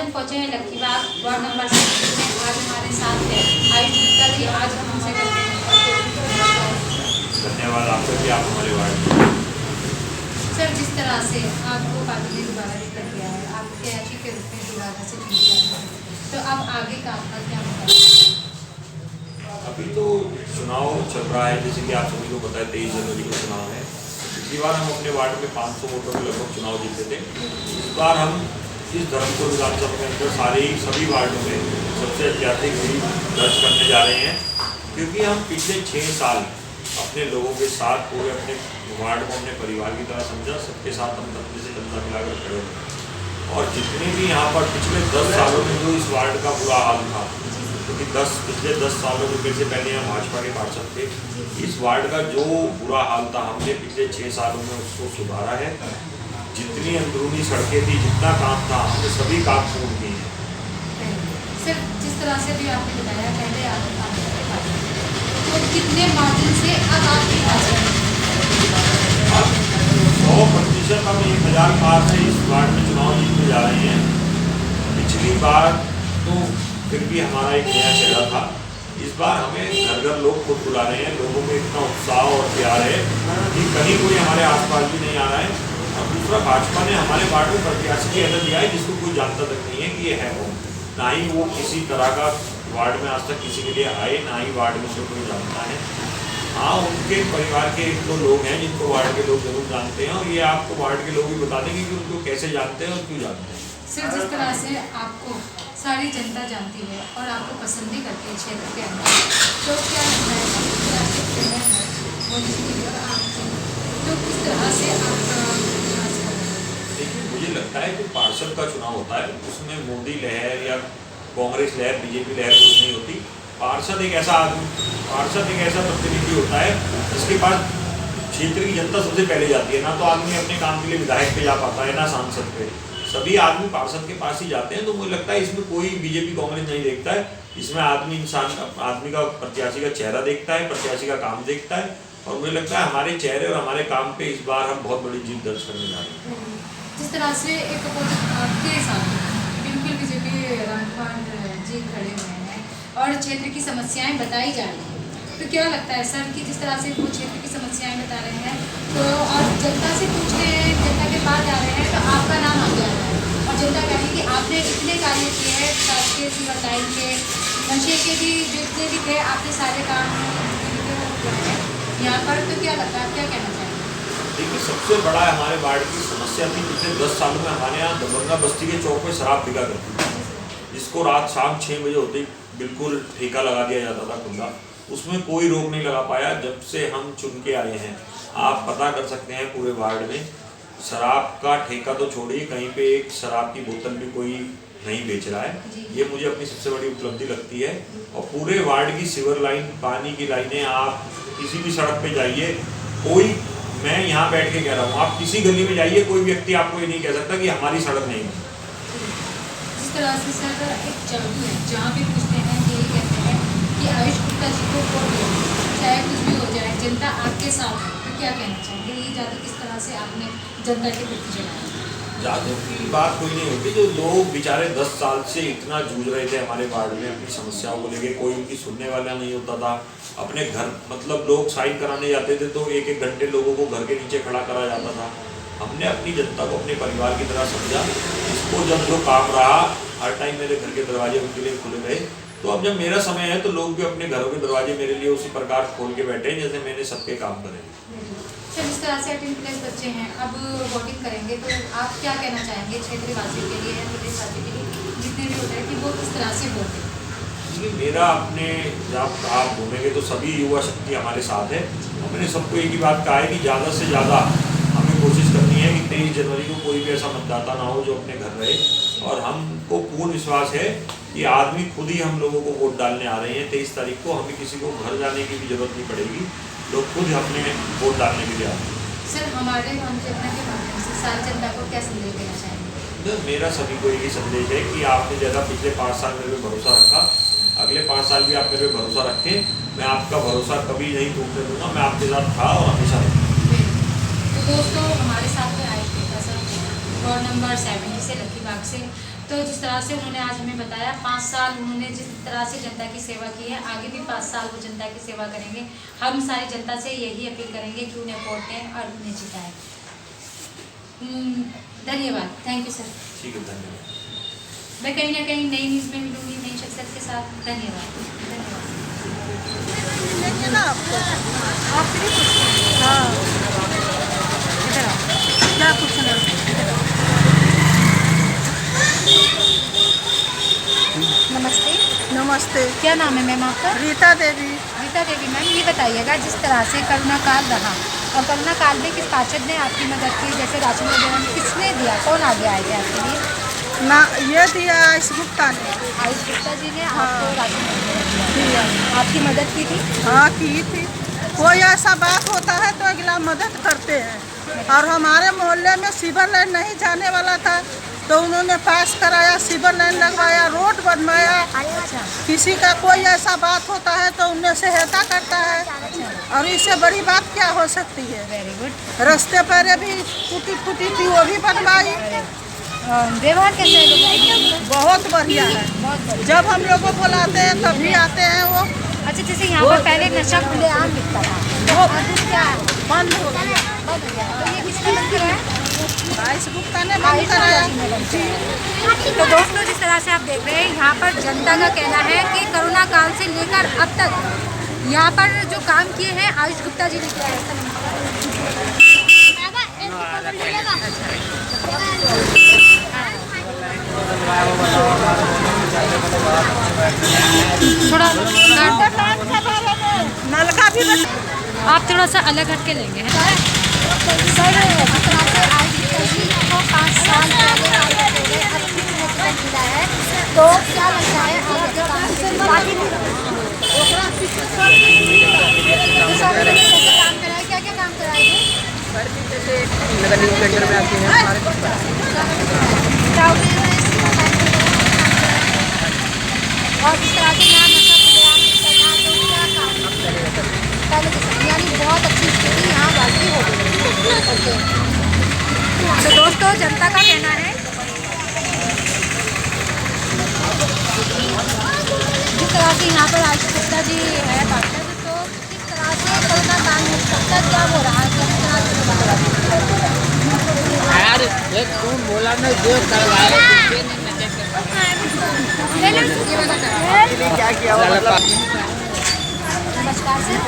हम पहुँचे हैं लक्की बाग वार्ड नंबर 7 में। आज हमारे साथ है आयुष गुप्ता जी। आज हम उनसे करते हैं। धन्यवाद आपका कि आप हमारे वार्ड में। सर, जिस तरह से आपको पार्टी ने दोबारा टिकट दिया है, आप प्रत्याशी के रूप में दोबारा से चुन लिया है, तो अब आगे का आपका क्या अभी तो चुनाव चल रहा है, जैसे कि आप सभी को पता है 23 जनवरी को चुनाव है। पिछली बार हम अपने वार्ड में 500 वोटों के लगभग चुनाव जीते थे। इस बार हम इस धर्मपुर विधानसभा के अंदर सभी वार्डों में सबसे ऐतिहासिक जीत दर्ज करने जा रहे हैं, क्योंकि हम पिछले 6 साल अपने लोगों के साथ पूरे अपने वार्ड को अपने परिवार की तरह समझा, सबके साथ हम कंधे से कंधा मिलाकर खड़े हुए। और जितने भी यहाँ पर पिछले 10 सालों में जो इस वार्ड का बुरा हाल था, क्योंकि पिछले 10 सालों में से पहले यहाँ भाजपा के पार्षद थे, इस वार्ड का जो बुरा हाल था हमने पिछले 6 सालों में उसको सुधारा है। जितनी अंदरूनी सड़कें थी, जितना काम था, हमने सभी काम पूर्ण किए हैं। सर, जिस तरह से भी आपने बताया, पहले आप काम करते थे, तो कितने मार्जिन से अब आपकी अब 100% हम 1000 पार से इस वार्ड में चुनाव जीतने जा रहे हैं। पिछली बार तो फिर भी हमारा एक नया चेहरा था, इस बार हमें घर घर लोग खुद बुला रहे हैं। लोगों में इतना उत्साह और प्यार है कि कहीं कोई हमारे आसपास भी नहीं आ रहा है। और दूसरा, भाजपा ने हमारे वार्ड में प्रत्याशी ऐसा दिया है जिसको कोई जानता तक नहीं है कि ये है कौन। ना ही वो किसी तरह का वार्ड में आज तक किसी के लिए आए, ना ही वार्ड में से कोई जानता है। हाँ, उनके परिवार के 1-2 लोग हैं जिनको वार्ड के लोग जरूर जानते हैं, और ये आपको वार्ड के लोग भी बता देंगे कि उनको कैसे जानते हैं और क्यों जानते हैं। सर, जिस तरह से आपको सारी जनता जानती है और आपको पसंद भी करती है क्षेत्र के अंदर, तो क्या लगता है तो किस तरह से आप देखिए, मुझे लगता है कि पार्षद का चुनाव होता है, उसमें मोदी लहर या कांग्रेस लहर, बीजेपी लहर कुछ नहीं होती। पार्षद एक ऐसा प्रतिनिधि होता है जिसके पास क्षेत्र की जनता सबसे पहले जाती है। ना तो आदमी अपने काम के लिए विधायक पे जा पाता है, ना सांसद पे, सभी आदमी पार्षद के पास ही जाते हैं। तो मुझे लगता है इसमें कोई बीजेपी कांग्रेस नहीं देखता है। इसमें आदमी का प्रत्याशी का चेहरा देखता है, प्रत्याशी का काम देखता है। और मुझे लगता है हमारे चेहरे और हमारे काम पे इस बार हम बहुत बड़ी जीत दर्ज करने जा रहे हैं। जिस तरह से एक आपके सामने बिल्कुल बीजेपी रामकुमार जी खड़े हुए हैं और क्षेत्र की समस्याएं बताई जा रही हैं, तो क्या लगता है सर कि जिस तरह से वो क्षेत्र की समस्याएं बता रहे हैं, तो और जनता से पूछ रहे हैं, जनता के पास जा रहे हैं, तो आपका नाम आगे आ रहा है और जनता कह रही है कि आपने इतने कार्य किए हैं, शासकीय सीवर लाइन के, नशे के भी जितने भी थे, आपने सारे काम यहाँ पर। तो क्या लगता है, आप क्या कहना चाहेंगे? देखिए, सबसे बड़ा हमारे वार्ड की समस्या थी पिछले 10 सालों में हमारे यहाँ दबंगा बस्ती के चौक पे शराब बिका करती थी, जिसको रात शाम 6 बजे होते ही बिल्कुल ठेका लगा दिया जाता था खुला। उसमें कोई रोक नहीं लगा पाया। जब से हम चुन के आए हैं, आप पता कर सकते हैं पूरे वार्ड में शराब का ठेका तो छोड़िए, कहीं पे एक शराब की बोतल भी कोई नहीं बेच रहा है। ये मुझे अपनी सबसे बड़ी उपलब्धि लगती है। और पूरे वार्ड की सीवर लाइन, पानी की लाइनें, आप किसी भी सड़क पे जाइए, कोई, मैं यहाँ बैठ के कह रहा हूँ, आप किसी गली में जाइए, कोई व्यक्ति आपको ये नहीं कह सकता कि हमारी सड़क नहीं है। जिस तरह से सर एक जादू है, जहाँ भी पूछते हैं यही कहते हैं कि आयुष गुप्ता जी को वोट दो, चाहे कुछ भी हो जाए, जनता आपके साथ है। तो क्या कहना चाहेंगे, ये जादू किस तरह से आपने जनता के प्रति जगाया? जादू की बात कोई नहीं होती। जो लोग बेचारे 10 साल से इतना जूझ रहे थे हमारे वार्ड में अपनी समस्याओं को लेके, कोई उनकी सुनने वाला नहीं होता था। अपने घर, मतलब लोग साइन कराने जाते थे तो 1-1 घंटे लोगों को घर के नीचे खड़ा करा जाता था। हमने अपनी जनता को अपने परिवार की तरह समझा। इसको जब जो काम रहा, हर टाइम मेरे घर के दरवाजे उनके लिए खुले रहे। तो अब जब मेरा समय है तो लोग भी अपने घरों के दरवाजे मेरे लिए उसी प्रकार खोल के बैठे जैसे मैंने सबके काम करे। सर, जिस तरह से 18+ बच्चे हैं, अब वोटिंग करेंगे, तो आप क्या कहना चाहेंगे क्षेत्रवासियों के लिए, प्रदेशवासियों के लिए, जितने भी होते हैं, कि वो किस तरह से वोट दें? मेरा अपने, जब आप घूमेंगे तो सभी युवा शक्ति हमारे साथ है। मैंने सबको एक ही बात कहा है कि ज़्यादा से ज़्यादा हमें कोशिश करनी है कि 23 जनवरी को कोई भी ऐसा मतदाता ना हो जो अपने घर रहे। और हमको पूर्ण विश्वास है कि आदमी खुद ही हम लोगों को वोट डालने आ रहे हैं। 23 तारीख को हमें किसी को घर जाने की भी जरूरत नहीं पड़ेगी, लोग खुद अपने वोट डालने के लिए आ रहे हैं। सर, हमारे जनता के माध्यम से सारी जनता को क्या संदेश देना चाहेंगे? मेरा सभी को एक ही संदेश है कि आपने ज़्यादा पिछले 5 साल मेरे पे भरोसा रखा, अगले 5 साल भी आप मेरे पे भरोसा रखें। मैं आपका भरोसा कभी नहीं टूटने दूंगा। मैं आपके साथ था और हमेशा रहूँगा। तो दोस्तों, हमारे साथ में Ayush Gupta sir, ward number 70 से, लक्की बाग से। तो जिस तरह से उन्होंने आज हमें बताया 5 साल उन्होंने जिस तरह से जनता की सेवा की है, आगे भी 5 साल वो जनता की सेवा करेंगे। हम सारी जनता से यही अपील करेंगे कि उन्हें वोट दें और उन्हें जिताएं। धन्यवाद, थैंक यू सर। ठीक है, धन्यवाद। मैं कहीं ना कहीं नई न्यूज़ में मिलूंगी नई शख्सियत के साथ। धन्यवाद। आपसे भी पूछना है? हाँ, इधर आओ। क्या पूछना? नमस्ते, नमस्ते, क्या नाम है मैम आपका? रीता देवी। रीता देवी मैम, ये बताइएगा जिस तरह से कोरोना काल रहा और कोरोना काल में किस पार्षद ने आपकी मदद की, जैसे राशन वगैरह में किसने दिया, कौन आगे आए थे आपके लिए? ना ये दिया आयुष गुप्ता ने। आयुष गुप्ता जी ने हाँ। आपको राशन वगैरह दिया, आपकी मदद की थी? हाँ, की थी। कोई ऐसा बात होता है तो अगला मदद करते हैं। और हमारे मोहल्ले में सीवर लाइन नहीं जाने वाला था तो उन्होंने पास कराया, सीवर लाइन लगवाया, रोड बनवाया। किसी का कोई ऐसा बात होता है तो उन्हें सहायता करता है। और इससे बड़ी बात क्या हो सकती है? Very good. रास्ते पर भी टूटी फूटी थी, वो भी बनवाई। व्यवहार कैसे है लोगों के? बहुत बढ़िया है। बहुत बढ़िया। जब हम लोग को बुलाते हैं तभी आते हैं वो। अच्छा, जैसे यहाँ पर पहले नशा खुलेआम बिकता था, वो अब क्या है? बंद हो गया। बंद हो गया। तो ये किसने बंद कराया? आयुष गुप्ता ने बंद कराया। तो दोस्तों, जिस तरह से आप देख रहे हैं यहाँ पर जनता का कहना है कि कोरोना काल से लेकर अब तक यहाँ पर जो काम किए हैं आयुष गुप्ता जी ने किया है। थोड़ा नलका भी आप थोड़ा सा अलग हट के लेंगे, है सर। जिस तरह से आयुष गुप्ता जी को 5 साल पहले आयुष हो गए, अब भी उन्हें मिला है, तो क्या लगता है आगे के काम से बाकी कैसे काम कराए, क्या क्या काम कराएंगे? नगर निगम टेंडर में आते हैं हमारे पास। और जिस तरह से यहाँ नशा खुलेआम बिकता था तो क्या काम पहले के समय, यानी बहुत अच्छी स्थिति यहाँ वाकई हो गई। तो दोस्तों, जनता का कहना है जिस तरह से यहाँ पर आयुष गुप्ता जी है पार्षद, तो किस तरह से कोरोना काल में अब तक क्या हो रहा है, किस तरह से यार एक तुम बोला ना जो करवाए क्या किया नमस्कार सर,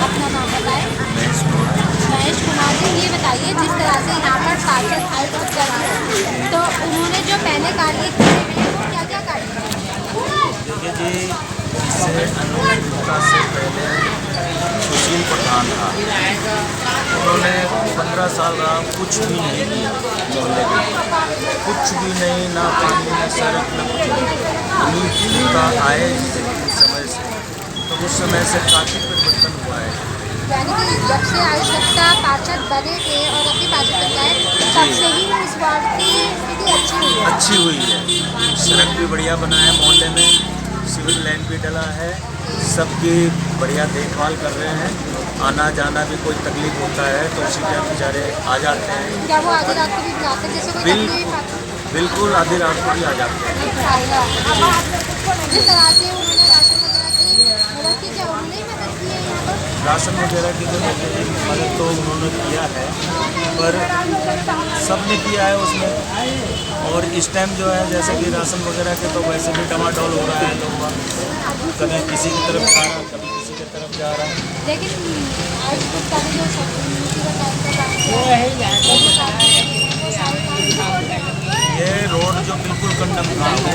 अपना नाम बताएं। महेश कुमार जी, ये बताइए जिस तरह से यहाँ पर पार्षद आयुष गुप्ता जी, तो उन्होंने जो पहले कार्य किए हैं वो क्या क्या कार्य किए? देखिए जी, इससे अनुमति से पहले सुशील प्रधान था, उन्होंने 15 साल रहा, कुछ भी नहीं किया मोहल्ले में, कुछ भी नहीं, ना पानी ना सड़क ना कुछ। का आए समय से तो उस समय से काफ़ी परिवर्तन हुआ है। यानी कि जब से आयुष गुप्ता पार्षद बने थे और अपनी पार्षद बन गए तब से ही इस वार्ड की स्थिति अच्छी हुई है। सड़क भी बढ़िया बना है, मोहल्ले में सिविल लाइन भी डला है, सबकी बढ़िया देखभाल कर रहे हैं। आना जाना भी कोई तकलीफ होता है तो उसी टाइम बेचारे आ जाते हैं। क्या वो आधी रात को भी जाते हैं, जैसे कोई तकलीफ आती है? बिल्कुल आधी रात को भी आ जाते हैं। जिस तरह से उन्होंने राशन वगैरह की मदद की, क्या उन्होंने ही मदद की है यहाँ पर? राशन वगैरह की तो मदद तो उन्होंने किया है, पर सब ने किया है उसमें। और इस टाइम जो है जैसे कि राशन वगैरह के तो वैसे भी डमाडोल हो रहा है, लोग कभी किसी की तरफ जा रहा है, कभी किसी की तरफ जा रहा है। लेकिन आयुष गुप्ता ने जो नीति का काम किया, ये रोड जो बिल्कुल कंडम था वो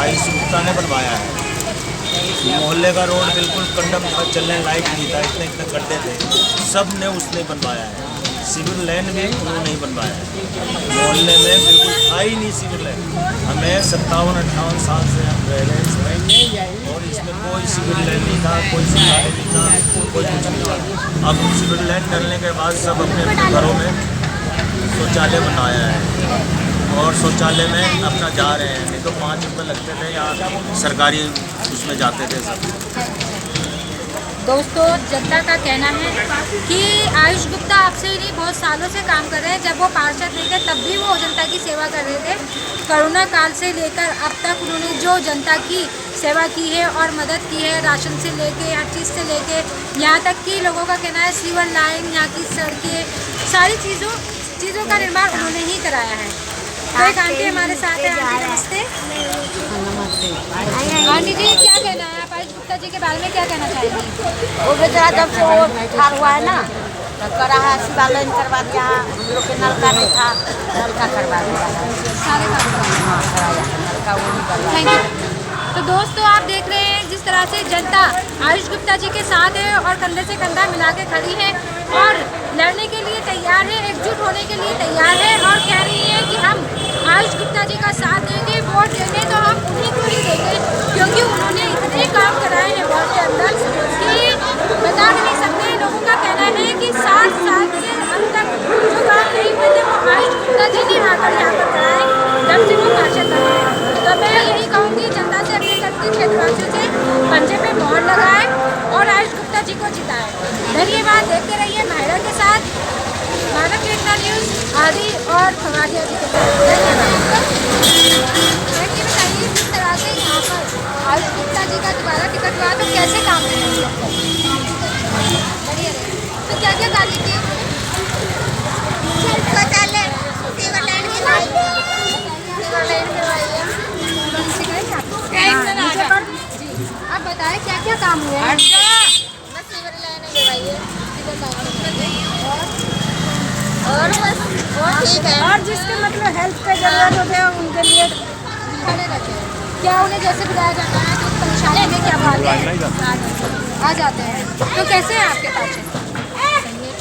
आयुष गुप्ता ने बनवाया है। मोहल्ले का रोड बिल्कुल कंडम था, चलने लायक नहीं था, इतने इतने गड्ढे थे, सब ने उसने बनवाया है। सिविल लाइन भी उन्होंने ही बनवाया है। मोहल्ले में बिल्कुल था ही नहीं सिविल लाइन। हमें 57-58 साल से हम रह रहे हैं इसमें, और इसमें कोई सिविल लाइन नहीं था, कोई शौचालय नहीं था, कोई कुछ नहीं था। अब सिविल लाइन डलने के बाद सब अपने अपने घरों में शौचालय बनाया है और शौचालय में अपना जा रहे हैं। नहीं तो 5 रुपये लगते थे, यहाँ सरकारी उसमें जाते थे सब। दोस्तों, जनता का कहना है कि आयुष गुप्ता आपसे ही नहीं बहुत सालों से काम कर रहे हैं। जब वो पार्षद नहीं थे तब भी वो जनता की सेवा कर रहे थे। कोरोना काल से लेकर अब तक उन्होंने जो जनता की सेवा की है और मदद की है, राशन से लेके हर चीज़ से लेके यहाँ तक कि लोगों का कहना है सीवर लाइन, यहाँ की सड़कें, सारी चीज़ों का निर्माण उन्होंने ही कराया है। तो एक आंटी हमारे साथ है। आंटी नमस्ते। आंटी जी, क्या कहना है आप आयुष गुप्ता जी के बारे में, क्या कहना चाहेंगी? वो बेचारा जब से वो ठार हुआ है ना, तब करा है, शिवा लाइन करवा दिया, हम लोग के नलका नहीं था, नलका करवा दिया है। सारे काम कराए। हाँ कराया है, नलका वो नहीं करवा। Thank you. तो दोस्तों, आप देख रहे हैं जिस तरह से जनता आयुष गुप्ता जी के साथ है और कंधे से कंधा मिला के खड़ी है और लड़ने के लिए तैयार है, एकजुट होने के लिए तैयार है और कह रही है कि हम आयुष गुप्ता जी का साथ देंगे, वोट देंगे तो हम उन्हीं को ही देंगे, क्योंकि उन्होंने इतने काम कराए हैं वोट के अंदर कि बता नहीं सकते। लोगों का कहना है कि 7 साल से अब तक जो काम नहीं हुए थे वो आयुष गुप्ता जी ने आकर यहाँ पर कराए जब से वो पार्षद बने हैं। तो मैं यही कहूँगी जनता से, अपने शक्ति क्षेत्रवासियों से, पंजे पे मोहर लगाए और आयुष गुप्ता जी को जिताए। धन्यवाद। देखते रहिए महिला के साथ मानव चेतना न्यूज़ आदि और खगड़िया जी के साथ। धन्यवाद। बताइए किस तरह से यहाँ पर आयुष गुप्ता जी का दोबारा टिकट हुआ तो कैसे काम करेंगे? तो क्या क्या कार्य किए? आप बताएं क्या क्या काम हुए हैं? और बस वो ठीक है। और जिसके मतलब हेल्थ पे जरूरत होते हैं उनके लिए खड़े रहते हैं। क्या उन्हें जैसे बुलाया जाता है तो परेशानी में क्या बात है आ जाते हैं। तो कैसे हैं आपके पास?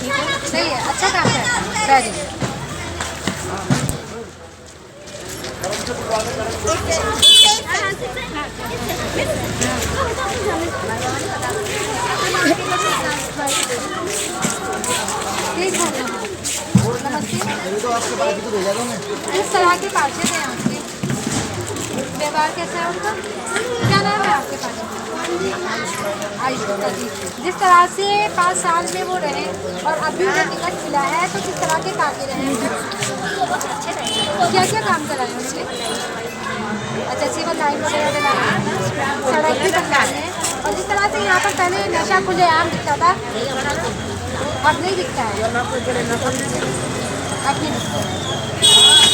ठीक है, सही है, अच्छा काम है। वेरी नमस्ते। किस तरह के पार्षद हैं आपके? व्यवहार कैसा है उनका? क्या नाम है आपके पार्षद? आयुष गुप्ता जी। जिस तरह से 5 साल में वो रहे और अभी उन्हें टिकट मिला है तो किस तरह के कार्य रहे? क्या क्या काम कराए उन्होंने? अच्छा, सिविल लाइन वगैरह बनाए, सड़क भी बनवाए हैं। और जिस तरह से यहाँ पर पहले नशा खुलेआम दिखता था अब नहीं दिखता है, अब नहीं दिखता है।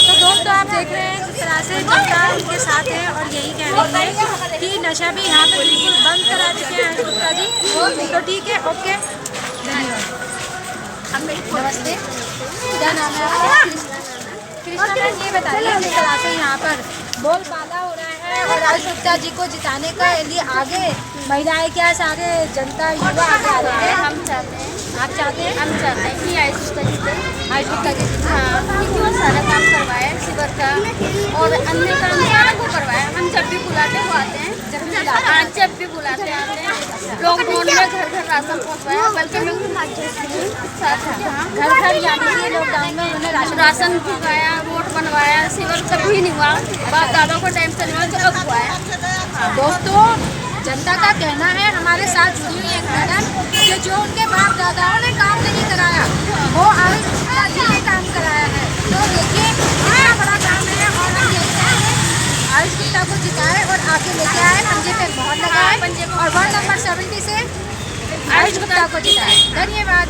तो दोस्तों, आप देख रहे हैं जिस तरह से जनता उनके साथ है और यही कह रही है कि नशा भी यहाँ पर बिल्कुल बंद करा चुके हैं गुप्ता जी। तो ठीक है, ओके, धन्यवाद। नमस्ते, क्या नाम है आपका? कृष्णा मैम, ये बताइए जिस तरह से यहाँ पर बोलबाला हो रहा है और आयुष गुप्ता जी को जिताने के लिए आगे महिलाएं, क्या सारे जनता युवा आगे आ रहे हैं? हम चाहते हैं, आप चाहते हैं? हम चाहते हैं कि आयुष गुप्ता जीते। आयुष गुप्ता जी जीते। हाँ, क्योंकि वो सारा काम करवाया है शिविर का और अन्य काम सारा वो करवाया। हम जब भी बुलाते हैं वो आते हैं, जब भी बुलाते हैं। हाँ, जब भी बुलाते हैं आते हैं। लॉकडाउन में घर घर राशन पहुँचवाया, बल्कि मैं घर घर यानी कि लॉकडाउन में उन्होंने राशन भिजवाया, रोड बनवाया, शिविर कभी नहीं हुआ। बाप दादा को टाइम से नहीं हुआ तो अब हुआ है। दोस्तों, जनता का कहना है हमारे साथ जुड़ी हुई एक मैडम कि जो उनके बाप दादाओं ने काम नहीं कराया वो आयुष गुप्ता जी ने काम कराया है। तो देखिए कितना बड़ा काम है और हम देखते हैं आयुष गुप्ता को जिताए और आगे लेके आए, पंजे पे मोहर लगाए और वार्ड नंबर 70 से आयुष गुप्ता को जिताए। धन्यवाद।